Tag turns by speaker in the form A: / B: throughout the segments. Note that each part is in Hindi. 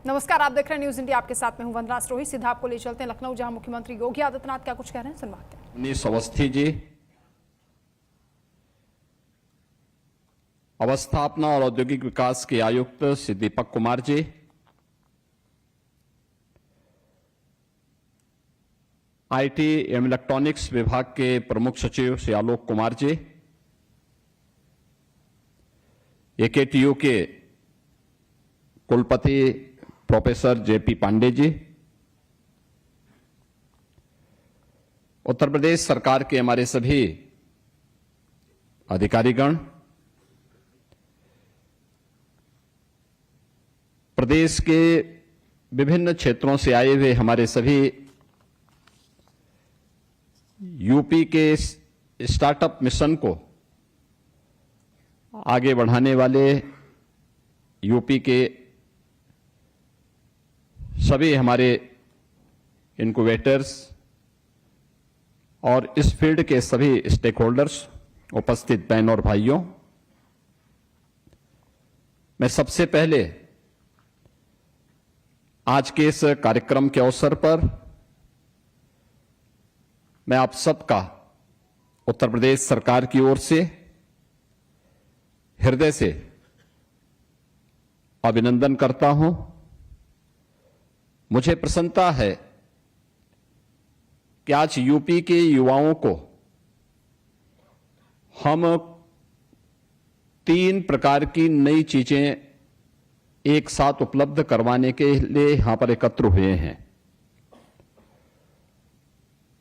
A: नमस्कार, आप देख रहे हैं न्यूज इंडिया। आपके साथ में हूं वंदना सिरोही। सीधा आपको ले चलते हैं लखनऊ, जहां मुख्यमंत्री योगी आदित्यनाथ क्या कुछ कह रहे हैं, सुनवाते हैं।
B: मनीष अवस्थी जी, अवस्थापना और औद्योगिक विकास के आयुक्त श्री दीपक कुमार जी, आईटी एवं इलेक्ट्रॉनिक्स विभाग के प्रमुख सचिव श्री आलोक कुमार जी, एकेटीयू के कुलपति प्रोफेसर जेपी पांडे जी, उत्तर प्रदेश सरकार के हमारे सभी अधिकारीगण, प्रदेश के विभिन्न क्षेत्रों से आए हुए हमारे सभी यूपी के स्टार्टअप मिशन को आगे बढ़ाने वाले यूपी के सभी हमारे इनक्यूबेटर्स और इस फील्ड के सभी स्टेक होल्डर्स, उपस्थित बहन और भाइयों, मैं सबसे पहले आज के इस कार्यक्रम के अवसर पर मैं आप सबका उत्तर प्रदेश सरकार की ओर से हृदय से अभिनंदन करता हूं। मुझे प्रसन्नता है कि आज यूपी के युवाओं को हम 3 प्रकार की नई चीजें एक साथ उपलब्ध करवाने के लिए यहां पर एकत्र हुए हैं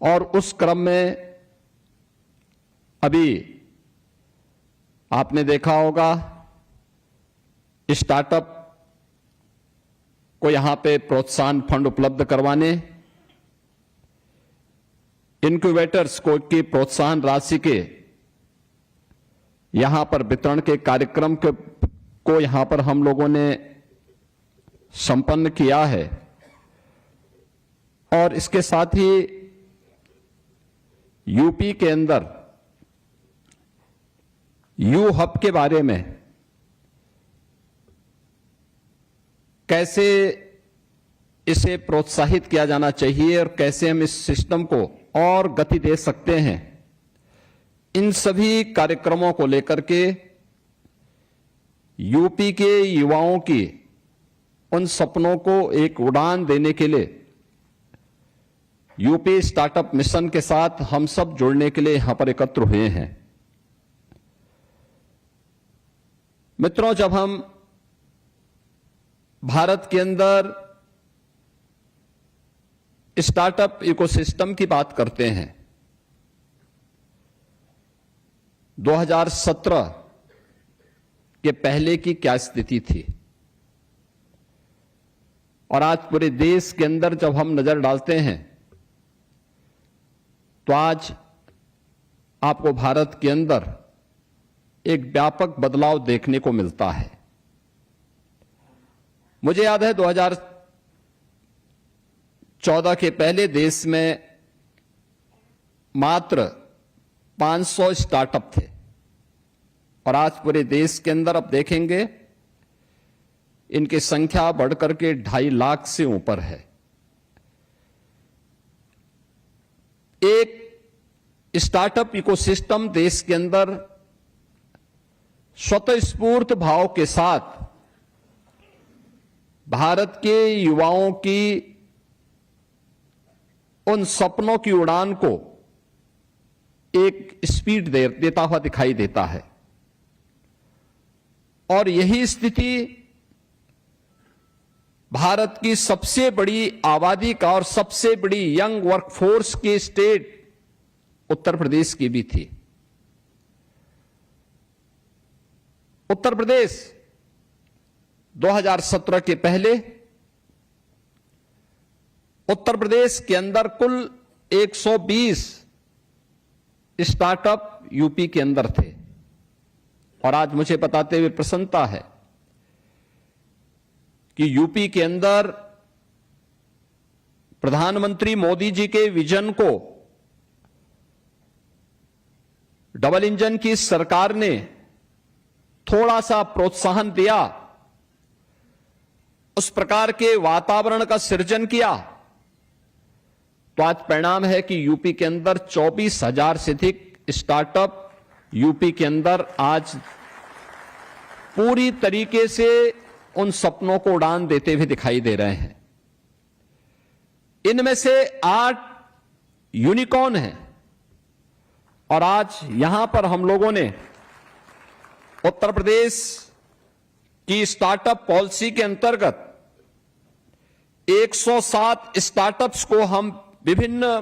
B: और उस क्रम में अभी आपने देखा होगा स्टार्टअप को यहां पे प्रोत्साहन फंड उपलब्ध करवाने, इनक्यूबेटर्स को की प्रोत्साहन राशि के यहां पर वितरण के कार्यक्रम को यहां पर हम लोगों ने संपन्न किया है और इसके साथ ही यूपी के अंदर यू हब के बारे में कैसे इसे प्रोत्साहित किया जाना चाहिए और कैसे हम इस सिस्टम को और गति दे सकते हैं, इन सभी कार्यक्रमों को लेकर के यूपी के युवाओं की उन सपनों को एक उड़ान देने के लिए यूपी स्टार्टअप मिशन के साथ हम सब जुड़ने के लिए यहां पर एकत्र हुए हैं। मित्रों, जब हम भारत के अंदर स्टार्टअप इकोसिस्टम की बात करते हैं, 2017 के पहले की क्या स्थिति थी और आज पूरे देश के अंदर जब हम नजर डालते हैं तो आज आपको भारत के अंदर एक व्यापक बदलाव देखने को मिलता है। मुझे याद है 2014 के पहले देश में मात्र 500 स्टार्टअप थे और आज पूरे देश के अंदर अब देखेंगे इनकी संख्या बढ़कर के 2.5 लाख से ऊपर है। एक स्टार्टअप इकोसिस्टम देश के अंदर स्वतःस्फूर्त भाव के साथ भारत के युवाओं की उन सपनों की उड़ान को एक स्पीड देता हुआ दिखाई देता है और यही स्थिति भारत की सबसे बड़ी आबादी का और सबसे बड़ी यंग वर्कफोर्स की स्टेट उत्तर प्रदेश की भी थी। उत्तर प्रदेश 2017 के पहले उत्तर प्रदेश के अंदर कुल 120 स्टार्टअप यूपी के अंदर थे और आज मुझे बताते हुए प्रसन्नता है कि यूपी के अंदर प्रधानमंत्री मोदी जी के विजन को डबल इंजन की सरकार ने थोड़ा सा प्रोत्साहन दिया उस प्रकार के वातावरण का सृजन किया, तो आज परिणाम है कि यूपी के अंदर 24,000 से अधिक स्टार्टअप यूपी के अंदर आज पूरी तरीके से उन सपनों को उड़ान देते हुए दिखाई दे रहे हैं। इनमें से 8 यूनिकॉर्न हैं और आज यहां पर हम लोगों ने उत्तर प्रदेश की स्टार्टअप पॉलिसी के अंतर्गत 107 स्टार्टअप्स को हम विभिन्न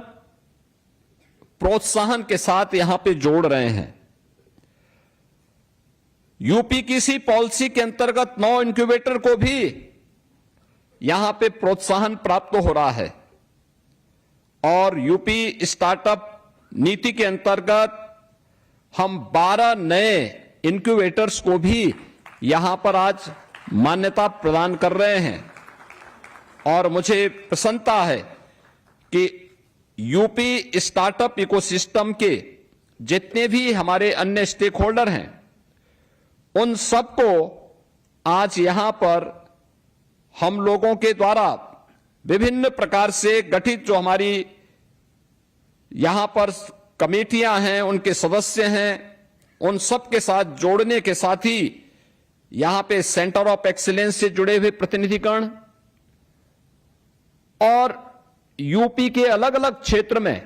B: प्रोत्साहन के साथ यहां पे जोड़ रहे हैं। यूपी की इसी पॉलिसी के अंतर्गत 9 इंक्यूबेटर को भी यहां पे प्रोत्साहन प्राप्त हो रहा है और यूपी स्टार्टअप नीति के अंतर्गत हम 12 नए इंक्यूबेटर्स को भी यहां पर आज मान्यता प्रदान कर रहे हैं। और मुझे प्रसन्नता है कि यूपी स्टार्टअप इकोसिस्टम के जितने भी हमारे अन्य स्टेक होल्डर हैं, उन सबको आज यहां पर हम लोगों के द्वारा विभिन्न प्रकार से गठित जो हमारी यहां पर कमेटियां हैं, उनके सदस्य हैं, उन सब के साथ जोड़ने के साथ ही यहां पे सेंटर ऑफ एक्सीलेंस से जुड़े हुए प्रतिनिधिगण और यूपी के अलग अलग क्षेत्र में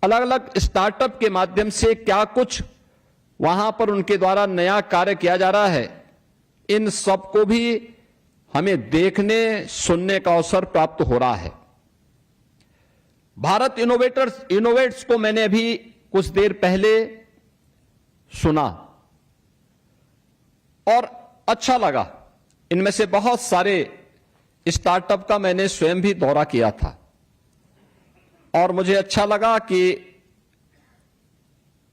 B: अलग अलग स्टार्टअप के माध्यम से क्या कुछ वहां पर उनके द्वारा नया कार्य किया जा रहा है, इन सबको भी हमें देखने सुनने का अवसर प्राप्त हो रहा है। भारत इनोवेट्स को मैंने अभी कुछ देर पहले सुना और अच्छा लगा। इनमें से बहुत सारे स्टार्टअप का मैंने स्वयं भी दौरा किया था और मुझे अच्छा लगा कि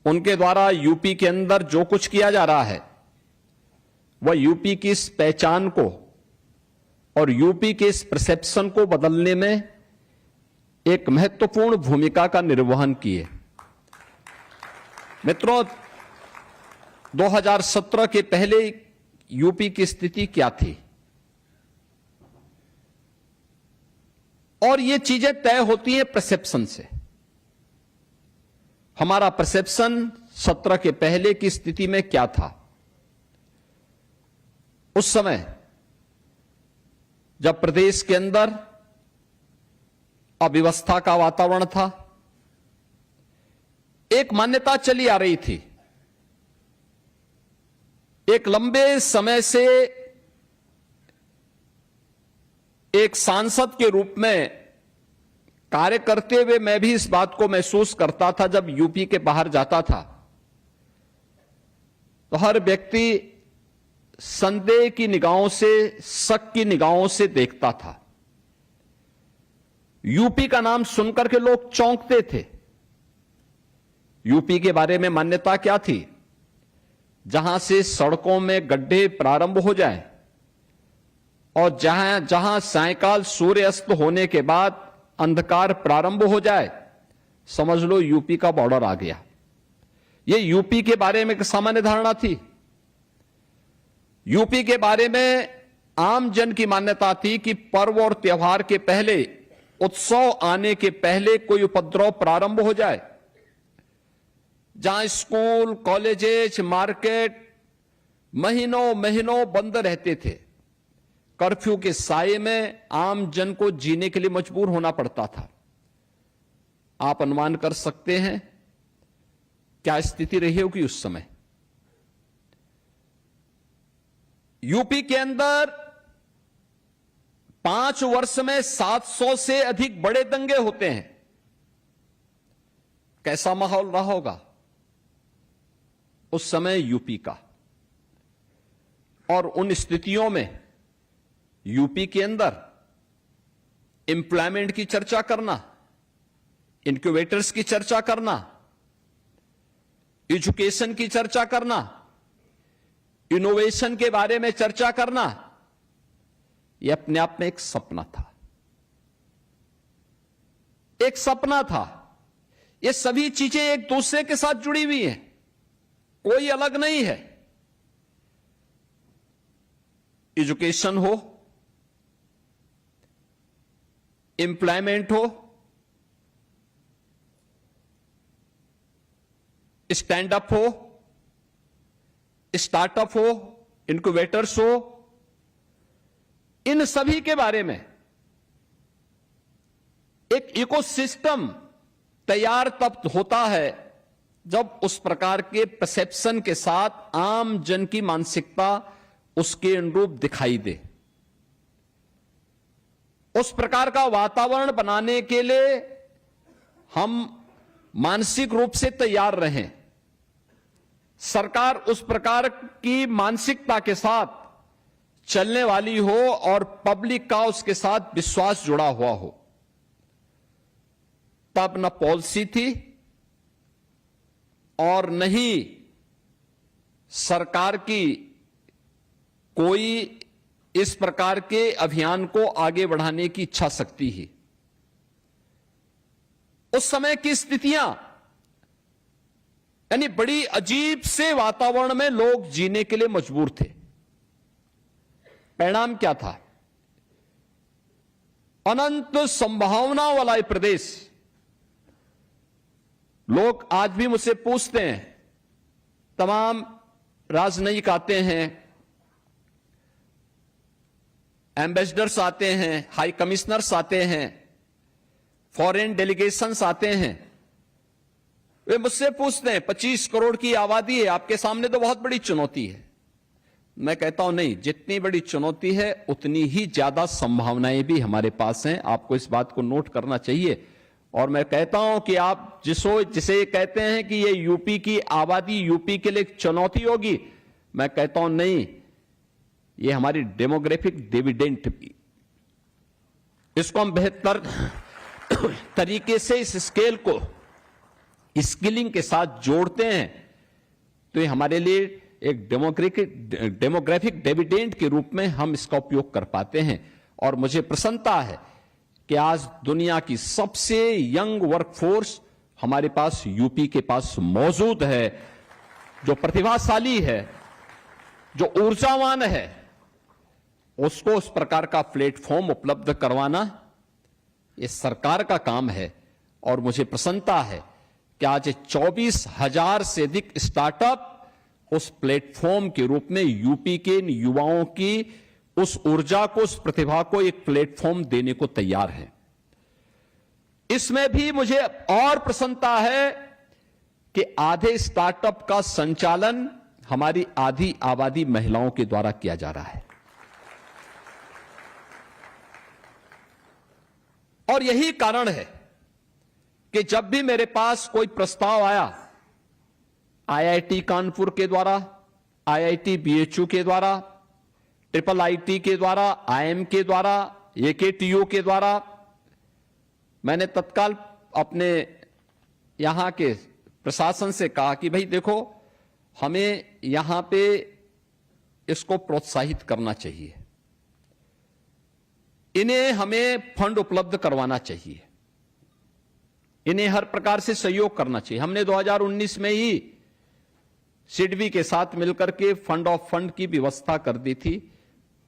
B: उनके द्वारा यूपी के अंदर जो कुछ किया जा रहा है वह यूपी की इस पहचान को और यूपी के इस परसेप्शन को बदलने में एक महत्वपूर्ण भूमिका का निर्वहन किए। मित्रों, 2017 के पहले यूपी की स्थिति क्या थी और ये चीजें तय होती हैं परसेप्शन से। हमारा परसेप्शन 17 के पहले की स्थिति में क्या था? उस समय जब प्रदेश के अंदर अव्यवस्था का वातावरण था, एक मान्यता चली आ रही थी, एक लंबे समय से एक सांसद के रूप में कार्य करते हुए मैं भी इस बात को महसूस करता था। जब यूपी के बाहर जाता था तो हर व्यक्ति संदेह की निगाहों से, शक की निगाहों से देखता था। यूपी का नाम सुनकर के लोग चौंकते थे। यूपी के बारे में मान्यता क्या थी? जहां से सड़कों में गड्ढे प्रारंभ हो जाए और जहां जहां सायंकाल सूर्य अस्त होने के बाद अंधकार प्रारंभ हो जाए, समझ लो यूपी का बॉर्डर आ गया। यह यूपी के बारे में एक सामान्य धारणा थी। यूपी के बारे में आम जन की मान्यता थी कि पर्व और त्योहार के पहले, उत्सव आने के पहले कोई उपद्रव प्रारंभ हो जाए, जहां स्कूल, कॉलेजेस, मार्केट महीनों महीनों बंद रहते थे, कर्फ्यू के साये में आम जन को जीने के लिए मजबूर होना पड़ता था। आप अनुमान कर सकते हैं क्या स्थिति रही होगी उस समय। यूपी के अंदर 5 वर्ष में 700 से अधिक बड़े दंगे होते हैं। कैसा माहौल रहा होगा उस समय यूपी का। और उन स्थितियों में यूपी के अंदर एम्प्लॉयमेंट की चर्चा करना, इनक्यूबेटर्स की चर्चा करना, एजुकेशन की चर्चा करना, इनोवेशन के बारे में चर्चा करना, यह अपने आप में एक सपना था। एक सपना था। ये सभी चीजें एक दूसरे के साथ जुड़ी हुई हैं, कोई अलग नहीं है। एजुकेशन हो, एम्प्लॉयमेंट हो, स्टैंड अप हो, स्टार्टअप हो, इनक्यूबेटर्स हो, इन सभी के बारे में एक इकोसिस्टम तैयार तब होता है जब उस प्रकार के परसेप्शन के साथ आम जन की मानसिकता उसके अनुरूप दिखाई दे। उस प्रकार का वातावरण बनाने के लिए हम मानसिक रूप से तैयार रहें। सरकार उस प्रकार की मानसिकता के साथ चलने वाली हो और पब्लिक का उसके साथ विश्वास जुड़ा हुआ हो। तब न पॉलिसी थी और न ही सरकार की कोई इस प्रकार के अभियान को आगे बढ़ाने की इच्छा शक्ति ही। उस समय की स्थितियां यानी बड़ी अजीब से वातावरण में लोग जीने के लिए मजबूर थे। परिणाम क्या था? अनंत संभावनाओं वाला ये प्रदेश। लोग आज भी मुझसे पूछते हैं, तमाम राजनयिक आते हैं, एम्बेसडर्स आते हैं, हाई कमिश्नर्स आते हैं, फॉरेन डेलीगेशंस आते हैं, वे मुझसे पूछते हैं 25 करोड़ की आबादी है, आपके सामने तो बहुत बड़ी चुनौती है। मैं कहता हूं नहीं, जितनी बड़ी चुनौती है उतनी ही ज्यादा संभावनाएं भी हमारे पास हैं। आपको इस बात को नोट करना चाहिए। और मैं कहता हूं कि आप जिसे कहते हैं कि ये यूपी की आबादी यूपी के लिए एक चुनौती होगी, मैं कहता हूं नहीं, ये हमारी डेमोग्राफिक डिविडेंड भी। इसको हम बेहतर तरीके से इस स्केल को स्किलिंग के साथ जोड़ते हैं तो ये हमारे लिए एक डेमोग्राफिक डिविडेंड के रूप में हम इसका उपयोग कर पाते हैं। और मुझे प्रसन्नता है कि आज दुनिया की सबसे यंग वर्कफोर्स हमारे पास यूपी के पास मौजूद है, जो प्रतिभाशाली है, जो ऊर्जावान है। उसको उस प्रकार का प्लेटफॉर्म उपलब्ध करवाना ये सरकार का काम है। और मुझे प्रसन्नता है कि आज 24,000 से अधिक स्टार्टअप उस प्लेटफॉर्म के रूप में यूपी के युवाओं की उस ऊर्जा को, उस प्रतिभा को एक प्लेटफॉर्म देने को तैयार है। इसमें भी मुझे और प्रसन्नता है कि आधे स्टार्टअप का संचालन हमारी आधी आबादी महिलाओं के द्वारा किया जा रहा है। और यही कारण है कि जब भी मेरे पास कोई प्रस्ताव आया, आईआईटी कानपुर के द्वारा, आईआईटी बीएचयू के द्वारा, ट्रिपल आईटी के द्वारा, आईएम के द्वारा, एकेटीयू के द्वारा, मैंने तत्काल अपने यहां के प्रशासन से कहा कि भाई देखो, हमें यहां पे इसको प्रोत्साहित करना चाहिए, इन्हें हमें फंड उपलब्ध करवाना चाहिए, इन्हें हर प्रकार से सहयोग करना चाहिए। हमने 2019 में ही सिडबी के साथ मिलकर के फंड ऑफ फंड की व्यवस्था कर दी थी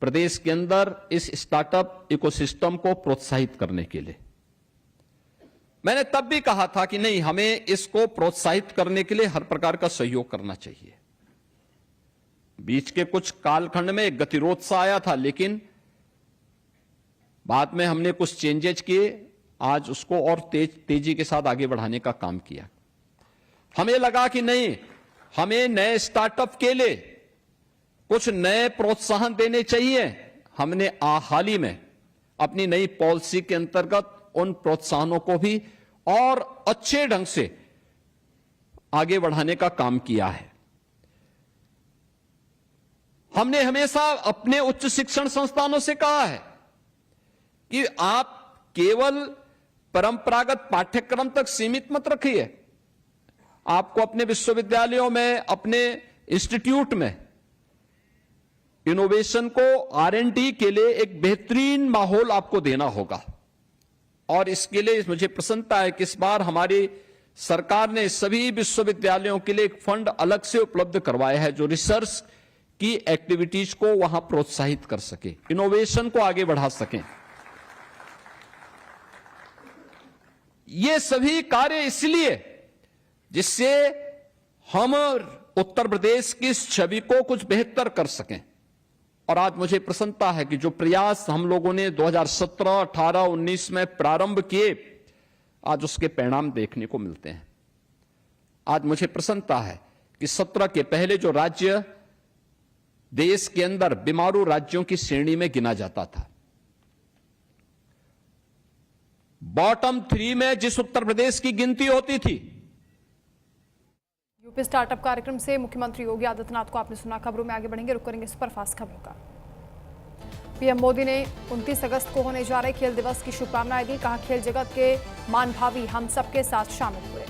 B: प्रदेश के अंदर इस स्टार्टअप इकोसिस्टम को प्रोत्साहित करने के लिए। मैंने तब भी कहा था कि नहीं, हमें इसको प्रोत्साहित करने के लिए हर प्रकार का सहयोग करना चाहिए। बीच के कुछ कालखंड में एक गतिरोध सा आया था, लेकिन बाद में हमने कुछ चेंजेज किए, आज उसको और तेजी के साथ आगे बढ़ाने का काम किया। हमें लगा कि नहीं, हमें नए स्टार्टअप के लिए कुछ नए प्रोत्साहन देने चाहिए। हमने हाल ही में अपनी नई पॉलिसी के अंतर्गत उन प्रोत्साहनों को भी और अच्छे ढंग से आगे बढ़ाने का काम किया है। हमने हमेशा अपने उच्च शिक्षण संस्थानों से कहा है कि आप केवल परंपरागत पाठ्यक्रम तक सीमित मत रखिए। आपको अपने विश्वविद्यालयों में, अपने इंस्टीट्यूट में इनोवेशन को, R&D के लिए एक बेहतरीन माहौल आपको देना होगा। और इसके लिए मुझे प्रसन्नता है कि इस बार हमारी सरकार ने सभी विश्वविद्यालयों के लिए एक फंड अलग से उपलब्ध करवाया है, जो रिसर्च की एक्टिविटीज को वहां प्रोत्साहित कर सके, इनोवेशन को आगे बढ़ा सकें। ये सभी कार्य इसलिए जिससे हम उत्तर प्रदेश की छवि को कुछ बेहतर कर सकें। और आज मुझे प्रसन्नता है कि जो प्रयास हम लोगों ने 2017, 18, 19 में प्रारंभ किए, आज उसके परिणाम देखने को मिलते हैं। आज मुझे प्रसन्नता है कि 17 के पहले जो राज्य देश के अंदर बीमारू राज्यों की श्रेणी में गिना जाता था, बॉटम 3 में जिस उत्तर प्रदेश की गिनती होती थी।
A: यूपी स्टार्टअप कार्यक्रम से मुख्यमंत्री योगी आदित्यनाथ को आपने सुना। खबरों में आगे बढ़ेंगे, रुक करेंगे सुपरफास्ट खबरों का। पीएम मोदी ने 29 अगस्त को होने जा रहे खेल दिवस की शुभकामनाएं दी। कहा, खेल जगत के मान भावी हम सबके साथ शामिल हुए।